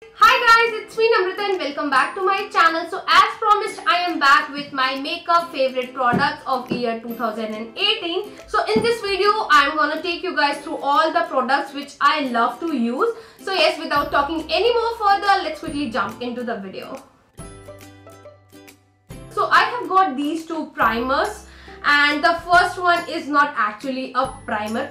Hi guys, it's me Namrata and welcome back to my channel. So as promised, I am back with my makeup favorite products of year 2018. So in this video, I'm gonna take you guys through all the products which I love to use. So yes, without talking any more further, let's quickly jump into the video. So I have got these two primers. And the first one is not actually a primer.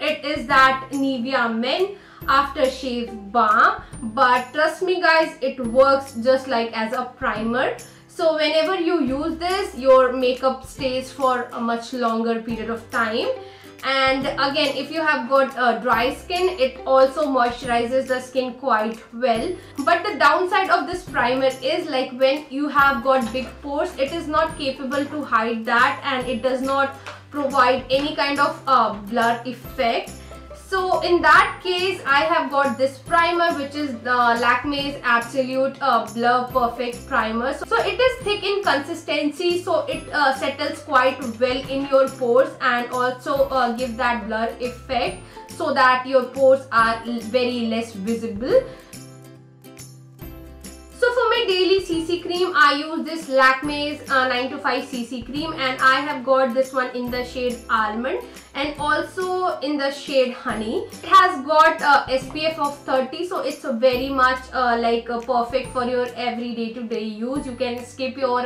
It is that Nivea Men aftershave balm, but trust me guys, it works just like as a primer. So whenever you use this, your makeup stays for a much longer period of time. And again, if you have got dry skin, it also moisturizes the skin quite well. But the downside of this primer is like when you have got big pores, it is not capable to hide that, and it does not provide any kind of blur effect. So in that case, I have got this primer, which is the Lakme's Absolute Blur Perfect Primer. So it is thick in consistency, so it settles quite well in your pores and also gives that blur effect so that your pores are very less visible. So for my daily CC cream, I use this Lakme's 925 CC cream, and I have got this one in the shade Almond and also in the shade Honey. It has got SPF of 30, so it's very much perfect for your everyday to day use. You can skip your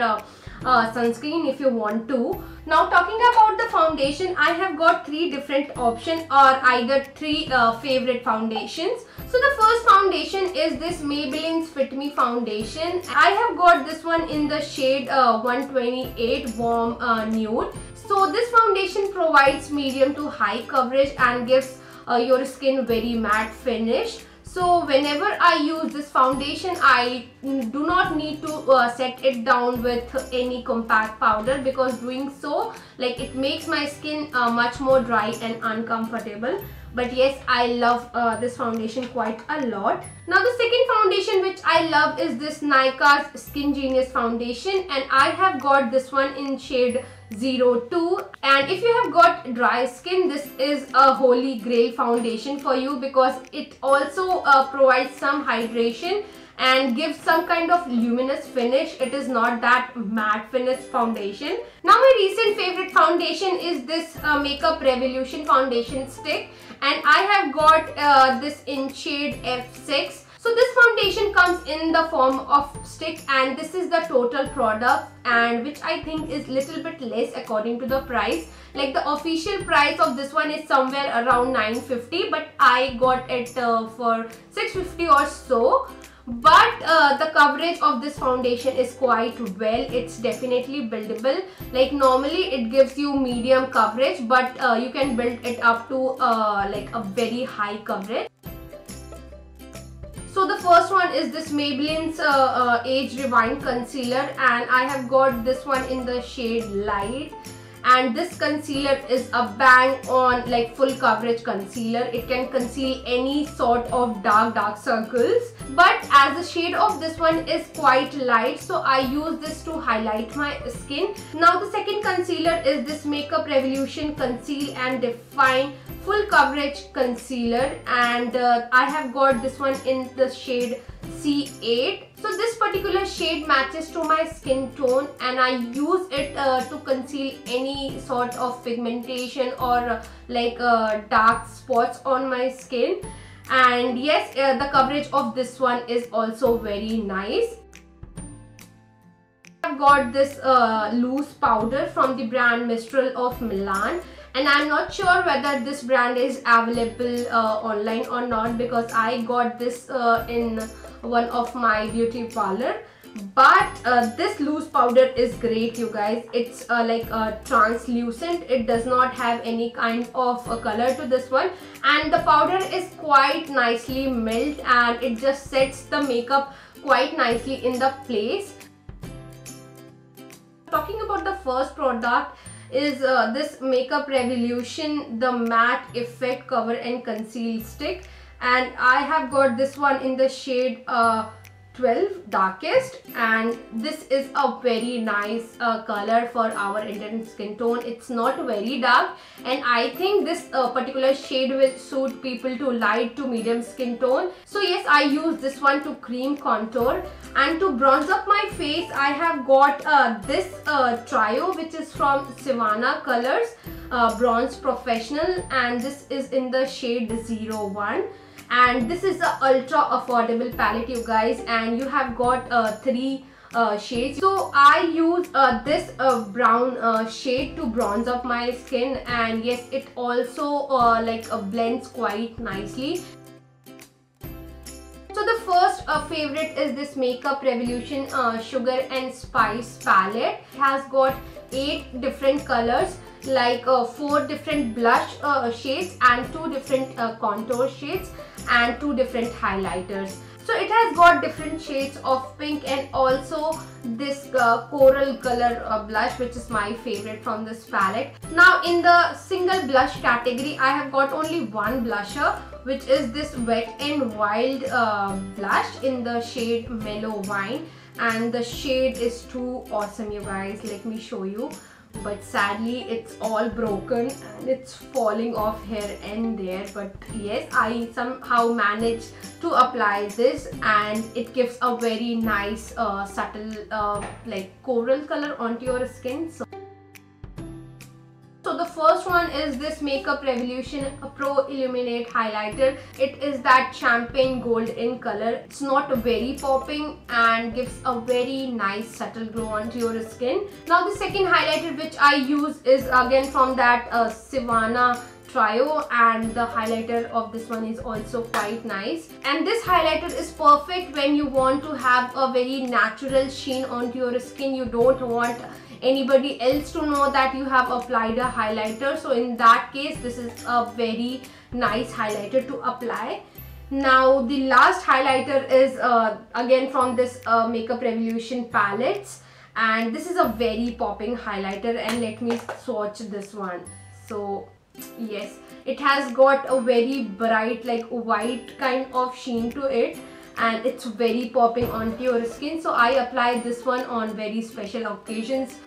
sunscreen if you want to. Now talking about the foundation, I have got three different options, or either three favorite foundations. So the first foundation is this Maybelline's Fit Me foundation. I have got this one in the shade 128 Warm Nude. So this foundation provides medium to high coverage and gives your skin very matte finish. So whenever I use this foundation, I do not need to set it down with any compact powder, because doing so, like, it makes my skin much more dry and uncomfortable. But yes, I love this foundation quite a lot. Now the second foundation which I love is this Nykaa's Skin Genius foundation, and I have got this one in shade 02. And if you have got dry skin, this is a holy grail foundation for you, because it also provides some hydration and gives some kind of luminous finish. It is not that matte finish foundation. Now my recent favorite foundation is this Makeup Revolution foundation stick, and I have got this in shade F6. So this foundation comes in the form of stick, and this is the total product, and which I think is little bit less according to the price. Like the official price of this one is somewhere around 950, but I got it for 650 or so. But the coverage of this foundation is quite well. It's definitely buildable. Like normally it gives you medium coverage, but you can build it up to like a very high coverage. So the first one is this Maybelline's Age Rewind Concealer, and I have got this one in the shade Light. And this concealer is a bang on, like, full coverage concealer. It can conceal any sort of dark circles, but as the shade of this one is quite light, so I use this to highlight my skin. Now the second concealer is this Makeup Revolution Conceal and Define Full Coverage Concealer, and I have got this one in the shade C8. So this particular shade matches to my skin tone, and I use it to conceal any sort of pigmentation or dark spots on my skin. And yes, the coverage of this one is also very nice. I've got this loose powder from the brand Mistral of Milan, and I'm not sure whether this brand is available online or not, because I got this in one of my beauty parlor. But this loose powder is great, you guys. It's translucent. It does not have any kind of color to this one, and the powder is quite nicely milled, and it just sets the makeup quite nicely in the place. Talking about the first product is this Makeup Revolution the Matte Effect Cover and Conceal Stick, and I have got this one in the shade 12 darkest, and this is a very nice color for our Indian skin tone. It's not very dark, and I think this particular shade will suit people to light to medium skin tone. So yes, I use this one to cream contour, and to bronze up my face I have got this trio, which is from Sivana Colors Bronze Professional, and this is in the shade 01. And this is a ultra affordable palette, you guys, and you have got 3 shades. So I use this brown shade to bronze up my skin, and yes, it also blends quite nicely. So the first favorite is this Makeup Revolution Sugar and Spice palette. It has got 8 different colors, like 4 different blush shades and 2 different contour shades and 2 different highlighters. So it has got different shades of pink and also this coral color blush, which is my favorite from this palette. Now in the single blush category, I have got only one blusher, which is this Wet n Wild blush in the shade Mellow Wine, and the shade is too awesome, you guys. Let me show you. But sadly it's all broken and it's falling off here and there, but yes, I somehow managed to apply this, and it gives a very nice subtle like coral color onto your skin. So the first one is this Makeup Revolution Pro Illuminate Highlighter. It is that champagne gold in color. It's not very popping and gives a very nice subtle glow onto your skin. Now the second highlighter which I use is again from that Sivana trio, and the highlighter of this one is also quite nice. And this highlighter is perfect when you want to have a very natural sheen onto your skin. You don't want anybody else to know that you have applied a highlighter, so in that case this is a very nice highlighter to apply. Now the last highlighter is again from this Makeup Revolution palettes, and this is a very popping highlighter, and let me swatch this one. So yes, it has got a very bright like white kind of sheen to it, and it's very popping onto your skin. So I apply this one on very special occasions.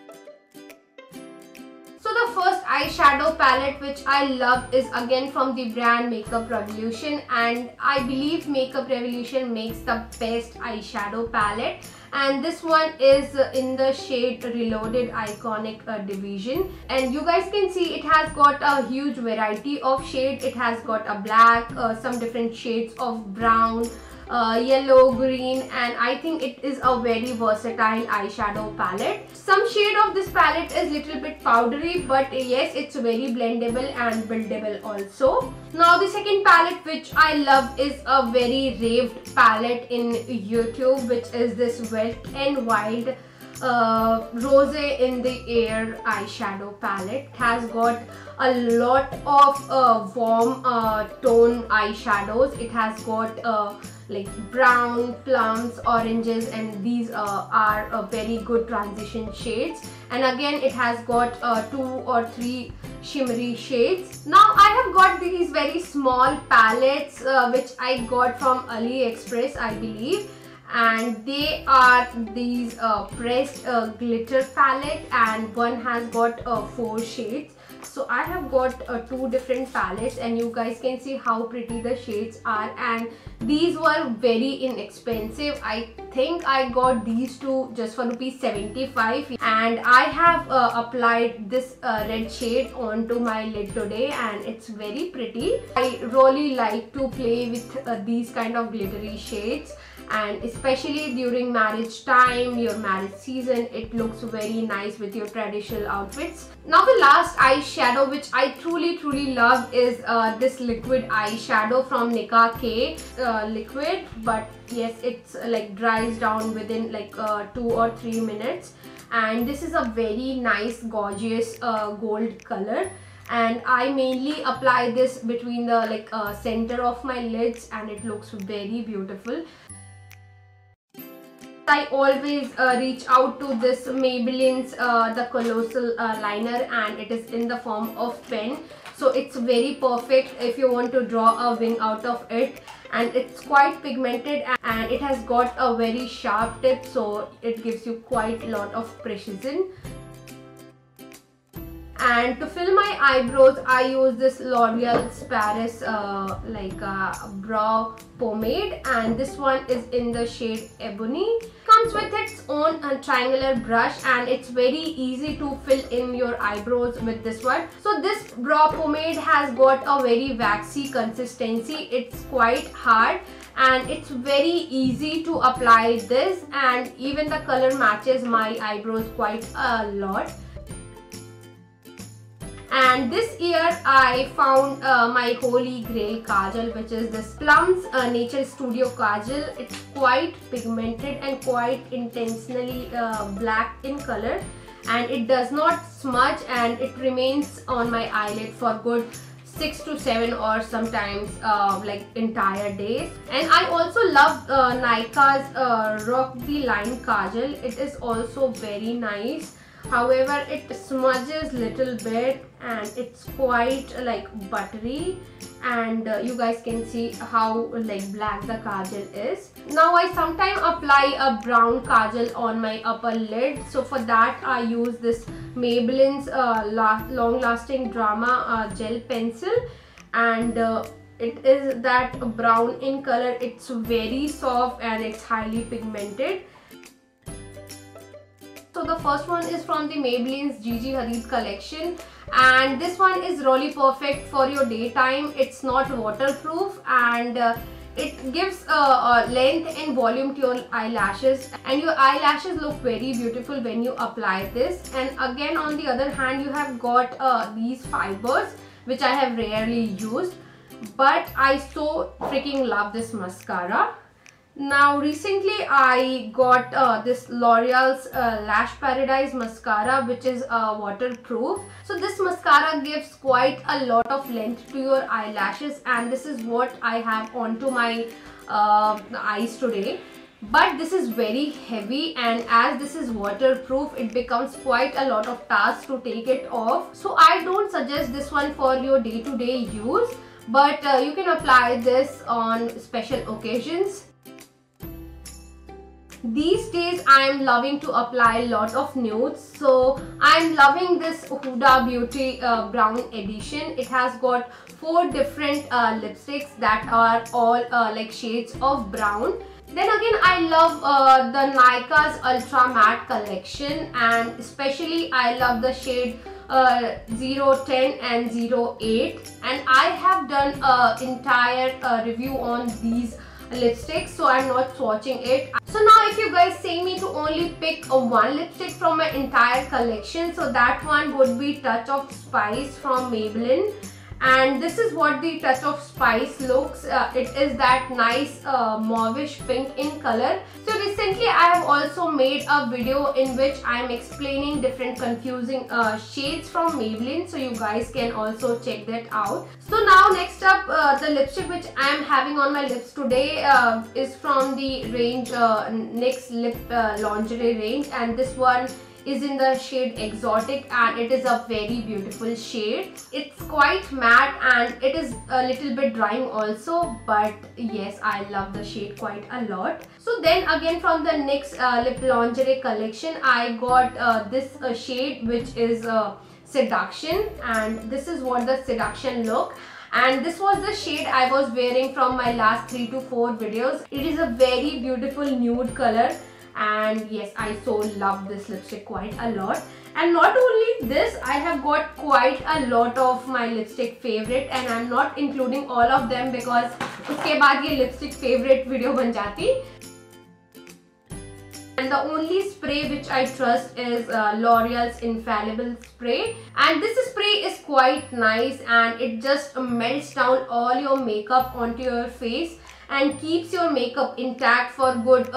So the first eyeshadow palette which I love is again from the brand Makeup Revolution, and I believe Makeup Revolution makes the best eyeshadow palette, and this one is in the shade Reloaded Iconic Division. And you guys can see it has got a huge variety of shades. It has got a black, some different shades of brown, yellow, green, and I think it is a very versatile eyeshadow palette. Some shade of this palette is little bit powdery, but yes, it's very blendable and buildable also. Now the second palette which I love is a very raved palette in YouTube, which is this Wet n Wild Rose in the Air eyeshadow palette. It has got a lot of warm tone eyeshadows. It has got like brown, plums, oranges, and these are very good transition shades. And again, it has got 2 or 3 shimmery shades. Now I have got these very small palettes which I got from AliExpress, I believe, and they are these pressed glitter palette, and one has got 4 shades. So I have got 2 different palettes, and you guys can see how pretty the shades are, and these were very inexpensive. I think I got these 2 just for ₹75, and I have applied this red shade onto my lid today, and it's very pretty. I really like to play with these kind of glittery shades, and especially during marriage time, your marriage season, it looks very nice with your traditional outfits. Now the last eyeshadow which I truly love is this liquid eyeshadow from Nicka K liquid, but yes, it's like dries down within like 2 or 3 minutes, and this is a very nice gorgeous gold color, and I mainly apply this between the center of my lids, and it looks very beautiful. I always reach out to this Maybelline's the Colossal liner, and it is in the form of pen, so it's very perfect if you want to draw a wing out of it. and it's quite pigmented, and it has got a very sharp tip, so it gives you quite a lot of precision. And to fill my eyebrows, I use this L'Oreal Paris brow pomade, and this one is in the shade Ebony. Comes with its own triangular brush, and it's very easy to fill in your eyebrows with this one. So this brow pomade has got a very waxy consistency. It's quite hard and it's very easy to apply this, and even the color matches my eyebrows quite a lot. And this year I found my holy grail kajal, which is this Plum's Nature Studio Kajal. It's quite pigmented and quite intentionally black in color, and it does not smudge, and it remains on my eyelid for good 6 to 7 or sometimes like entire days. And I also love Nykaa's Rock the Line Kajal. It is also very nice. However, it smudges little bit and it's quite like buttery, and you guys can see how like black the kajal is. Now I sometimes apply a brown kajal on my upper lid, so for that I use this Maybelline's long lasting drama gel pencil, and it is that brown in color. It's very soft and it's highly pigmented. So the first one is from the Maybelline's Gigi Hadid collection, and this one is really perfect for your daytime. It's not waterproof, and it gives length and volume to your eyelashes, and your eyelashes look very beautiful when you apply this. And again, on the other hand, you have got these fibers, which I have rarely used, but I so freaking love this mascara. Now recently I got this L'Oreal's Lash Paradise mascara, which is waterproof. So this mascara gives quite a lot of length to your eyelashes, and this is what I have onto my eyes today. But this is very heavy, and as this is waterproof, it becomes quite a lot of task to take it off. So I don't suggest this one for your day-to-day use, but you can apply this on special occasions. These days I am loving to apply a lot of nudes, so I am loving this Huda Beauty brown edition. It has got 4 different lipsticks that are all like shades of brown. Then again, I love the Nykaa's Ultra Matte collection, and especially I love the shade 010 and 08, and I have done an entire review on these lipsticks, so I'm not swatching it. So now if you guys say me to only pick one lipstick from my entire collection, so that one would be Touch of Spice from Maybelline. And this is what the Touch of Spice looks. It is that nice mauvish pink in color. So recently I have also made a video in which I am explaining different confusing shades from Maybelline, so you guys can also check that out. So now next up, the lipstick which I am having on my lips today is from the range NYX Lip Lingerie range, and this one is in the shade Exotic, and it is a very beautiful shade. It's quite matte and it is a little bit drying also, but yes, I love the shade quite a lot. So then again, from the NYX Lip Lingerie collection, I got this shade which is Seduction, and this is what the Seduction look. And this was the shade I was wearing from my last 3 to 4 videos. It is a very beautiful nude color, and yes, I so love this lipstick quite a lot. And not only this, I have got quite a lot of my lipstick favorite, and I'm not including all of them because uske baad ye lipstick favorite video ban jati. And the only spray which I trust is L'Oreal's Infallible spray, and this spray is quite nice, and it just melts down all your makeup onto your face and keeps your makeup intact for good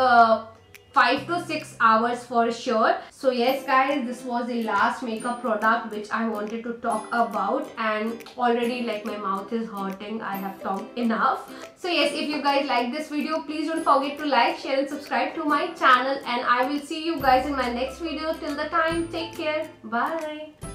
5 to 6 hours for sure. So yes guys, this was the last makeup product which I wanted to talk about, and already like my mouth is hurting. I have talked enough. So yes, if you guys like this video, please don't forget to like, share and subscribe to my channel, and I will see you guys in my next video. Till the time, take care. Bye.